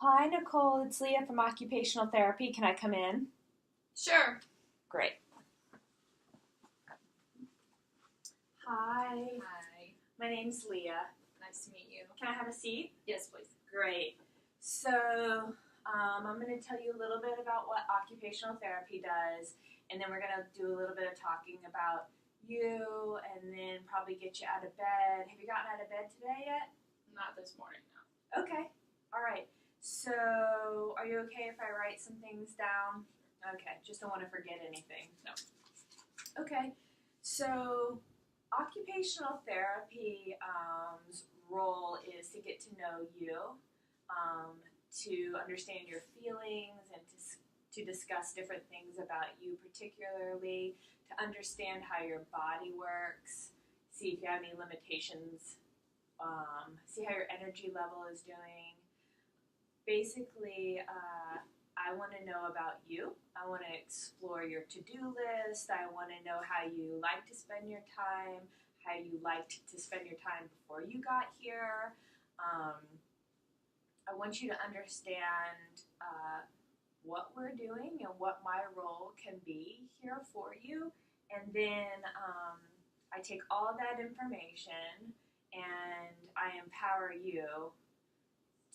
Hi, Nicole. It's Leah from Occupational Therapy. Can I come in? Sure. Great. Hi. Hi. My name's Leah. Nice to meet you. Can I have a seat? Yes, please. Great. So, I'm going to tell you a little bit about what occupational therapy does, and then we're going to do a little bit of talking about you, and then probably get you out of bed. Have you gotten out of bed today yet? Not this morning, no. Okay. All right. So, are you okay if I write some things down? Okay. Just don't want to forget anything. No. Okay. So, occupational therapy's role is to get to know you, to understand your feelings, and to discuss different things about you particularly, to understand how your body works, see if you have any limitations, see how your energy level is doing. Basically, I want to know about you. I want to explore your to-do list. I want to know how you like to spend your time, how you liked to spend your time before you got here. I want you to understand what we're doing and what my role can be here for you. And then I take all that information and I empower you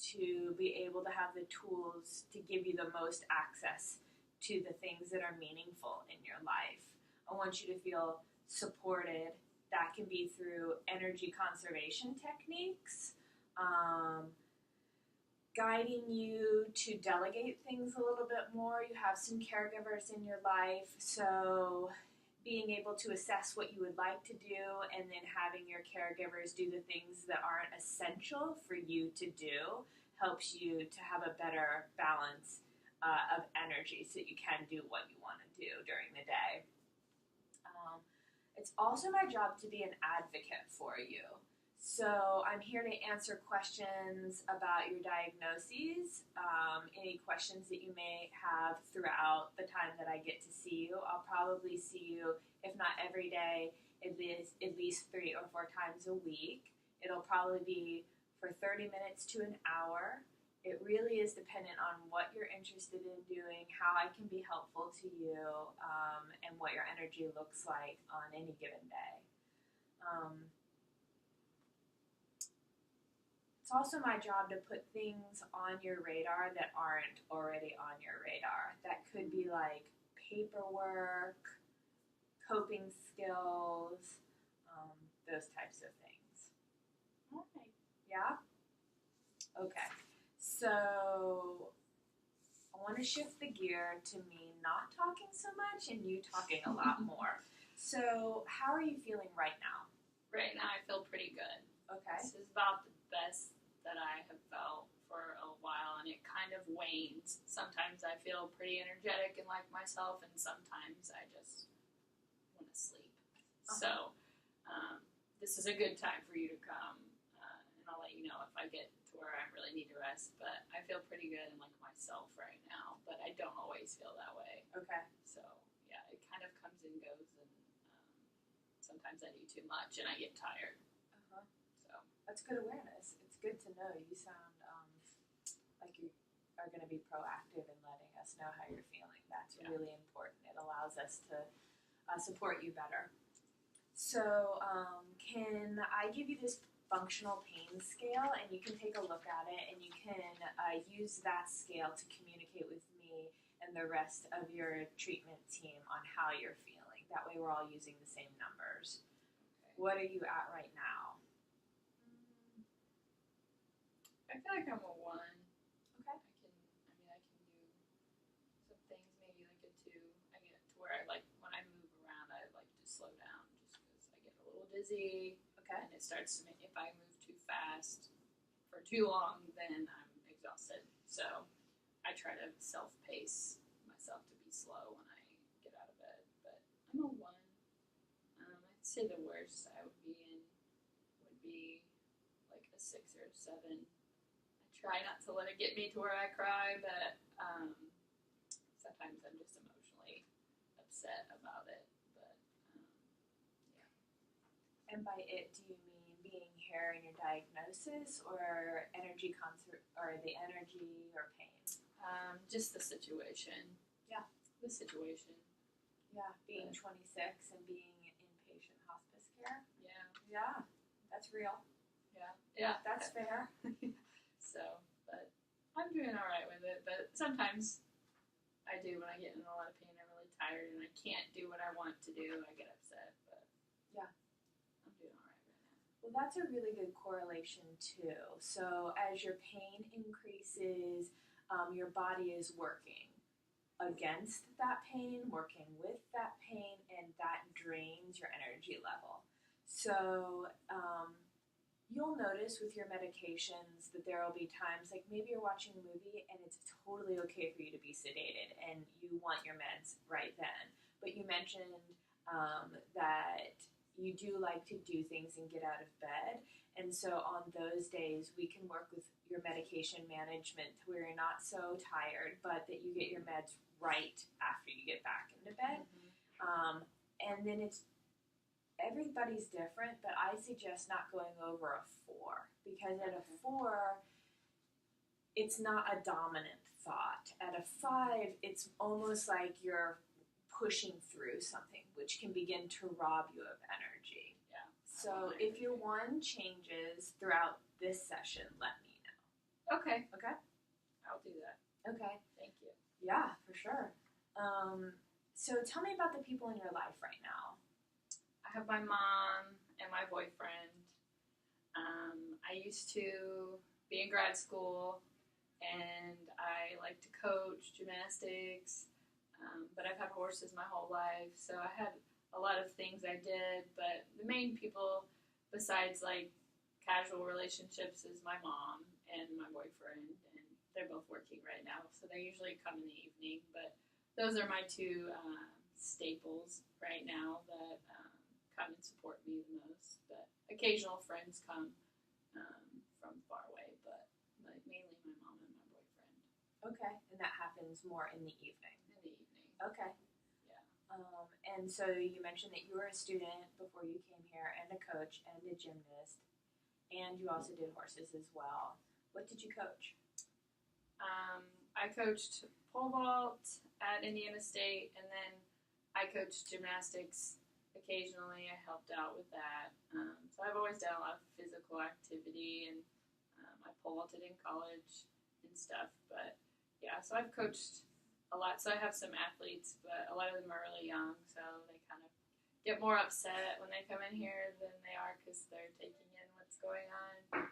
to be able to have the tools to give you the most access to the things that are meaningful in your life. I want you to feel supported. That can be through energy conservation techniques, guiding you to delegate things a little bit more. You have some caregivers in your life, so being able to assess what you would like to do and then having your caregivers do the things that aren't essential for you to do helps you to have a better balance of energy so that you can do what you want to do during the day. It's also my job to be an advocate for you. So I'm here to answer questions about your diagnoses, any questions that you may have throughout the time that I get to see you. I'll probably see you, if not every day, at least 3 or 4 times a week. It'll probably be for 30 minutes to an hour. It really is dependent on what you're interested in doing, how I can be helpful to you, and what your energy looks like on any given day. It's also my job to put things on your radar that aren't already on your radar. That could be like paperwork, coping skills, those types of things. All right. Yeah? Okay. So I want to shift the gear to me not talking so much and you talking a lot more. So how are you feeling right now? Right now I feel pretty good. Okay. This is about the best that I have felt for a while, and it kind of wanes. Sometimes I feel pretty energetic and like myself, and sometimes I just want to sleep. So this is a good time for you to come, and I'll let you know if I get to where I really need to rest, but I feel pretty good and like myself right now, but I don't always feel that way. Okay. So yeah, it kind of comes and goes, and sometimes I do too much and I get tired. So that's good awareness. It's good to know. You sound like you are going to be proactive in letting us know how you're feeling. That's really important. It allows us to support you better. So can I give you this functional pain scale, and you can take a look at it, and you can use that scale to communicate with me and the rest of your treatment team on how you're feeling. That way we're all using the same numbers. okay. What are you at right now? I feel like I'm a 1. Okay. I can do some things, maybe like a 2. I get to where when I move around, I like to slow down just because I get a little dizzy. Okay. And it starts to make, if I move too fast for too long, then I'm exhausted. So I try to self-pace myself to be slow when I get out of bed. But I'm a 1. I'd say the worst I would be in would be like a 6 or a 7. Try not to let it get me to where I cry, but sometimes I'm just emotionally upset about it. But yeah. And by it, do you mean being here in your diagnosis, or energy concert, or the energy or pain? Just the situation. Yeah. The situation. Yeah, being 26 and being in inpatient hospice care. Yeah. Yeah, that's real. Yeah. Yeah. That's fair. So, but I'm doing all right with it. But sometimes I do, when I get in a lot of pain, I'm really tired and I can't do what I want to do, I get upset. But yeah, I'm doing all right right now. Well, that's a really good correlation too. So as your pain increases, your body is working against that pain, working with that pain, and that drains your energy level. So you'll notice with your medications that there will be times, like maybe you're watching a movie and it's totally okay for you to be sedated and you want your meds right then. But you mentioned that you do like to do things and get out of bed. And so on those days, we can work with your medication management to where you're not so tired, but that you get your meds right after you get back into bed. And then everybody's different, but I suggest not going over a 4, because at a 4, it's not a dominant thought. At a 5, it's almost like you're pushing through something, which can begin to rob you of energy. Yeah. So if your 1 changes throughout this session, let me know. Okay. Okay? I'll do that. Okay. Thank you. Yeah, for sure. So tell me about the people in your life right now. I have my mom and my boyfriend. I used to be in grad school, and I like to coach gymnastics, but I've had horses my whole life, so I had a lot of things I did, but the main people, besides like casual relationships, is my mom and my boyfriend, and they're both working right now, so they usually come in the evening, but those are my 2 staples right now that come and support me the most. But occasional friends come from far away, but mainly my mom and my boyfriend. Okay, and that happens more in the evening. In the evening. Okay. Yeah. And so you mentioned that you were a student before you came here, and a coach, and a gymnast, and you also did horses as well. What did you coach? I coached pole vault at Indiana State, and then I coached gymnastics occasionally. I helped out with that. So I've always done a lot of physical activity, and I pole vaulted in college and stuff. But yeah, so I've coached a lot. So I have some athletes, but a lot of them are really young, so they kind of get more upset when they come in here than they are because they're taking in what's going on.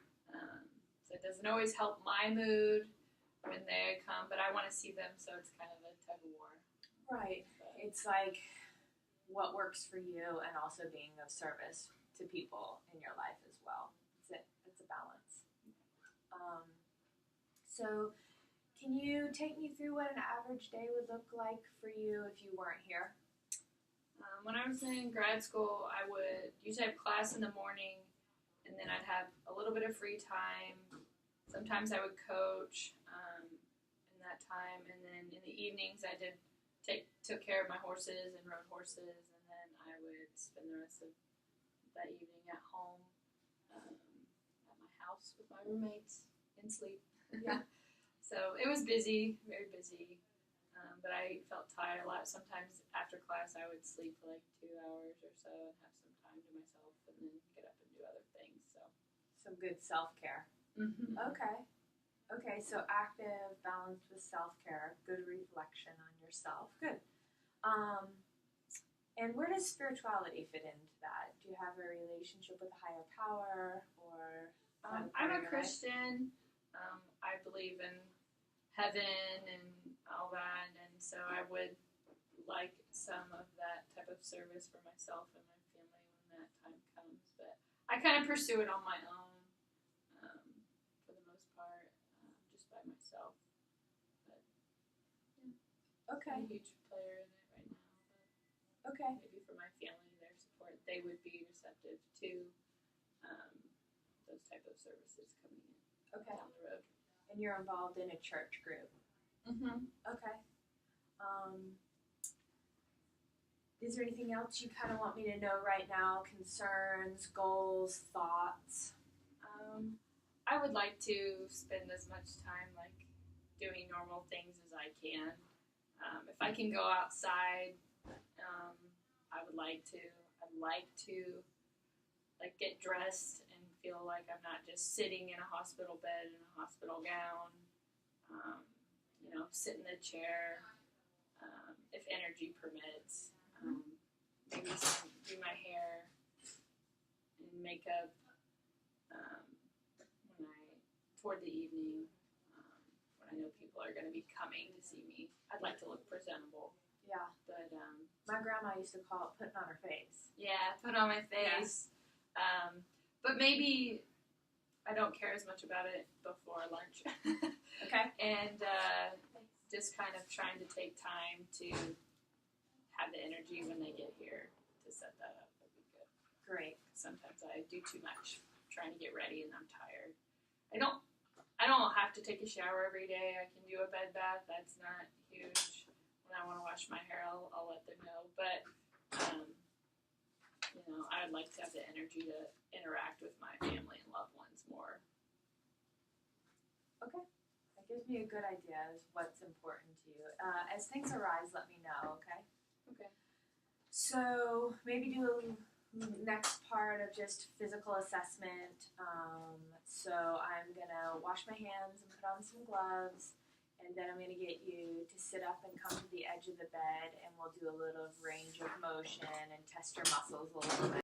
So it doesn't always help my mood when they come, but I want to see them, so it's kind of a tug of war. Right. It's like what works for you, and also being of service to people in your life as well. It's a balance. So can you take me through what an average day would look like for you if you weren't here? When I was in grad school, I would usually have class in the morning, and then I'd have a little bit of free time. Sometimes I would coach in that time, and then in the evenings I took care of my horses and rode horses, and then I would spend the rest of that evening at home at my house with my roommates and sleep. Yeah. So it was busy, very busy, but I felt tired a lot. Sometimes after class I would sleep for like 2 hours or so and have some time to myself, and then get up and do other things. So some good self-care. Mm-hmm. Okay, so active, balanced with self-care, good reflection on yourself. Good. And where does spirituality fit into that? Do you have a relationship with a higher power, or? I'm a Christian. I believe in heaven and all that, and so I would like some of that type of service for myself and my family when that time comes. But I kind of pursue it on my own, for the most part, just by myself. But yeah, Okay. I'm a huge player in it right now. But Okay. maybe for my family, their support, they would be receptive to those type of services coming in down the road. And you're involved in a church group. Mm-hmm. Okay. Is there anything else you kind of want me to know right now? Concerns, goals, thoughts? would like to spend as much time like doing normal things as I can. If I can go outside, I would like to. I'd like to like get dressed and feel like I'm not just sitting in a hospital bed in a hospital gown. Sit in a chair if energy permits. Maybe do my hair and makeup toward the evening when I know people are going to be coming to see me. I'd like to look presentable. Yeah. But my grandma used to call it putting on her face. Yeah, put on my face. Yeah. But maybe I don't care as much about it before lunch. Okay. And just kind of trying to take time to have the energy when they get here to set that up would be good. Great. Sometimes I do too much trying to get ready and I'm tired. I don't have to take a shower every day. I can do a bed bath. That's not huge. When I want to wash my hair, I'll let them know. But I'd like to have the energy to interact with my family and loved ones more. Okay. That gives me a good idea of what's important to you. As things arise, let me know, okay? Okay. So maybe do next part of just physical assessment. So I'm going to wash my hands and put on some gloves. And then I'm going to get you to sit up and come to the edge of the bed. And we'll do a little range of motion and test your muscles a little bit.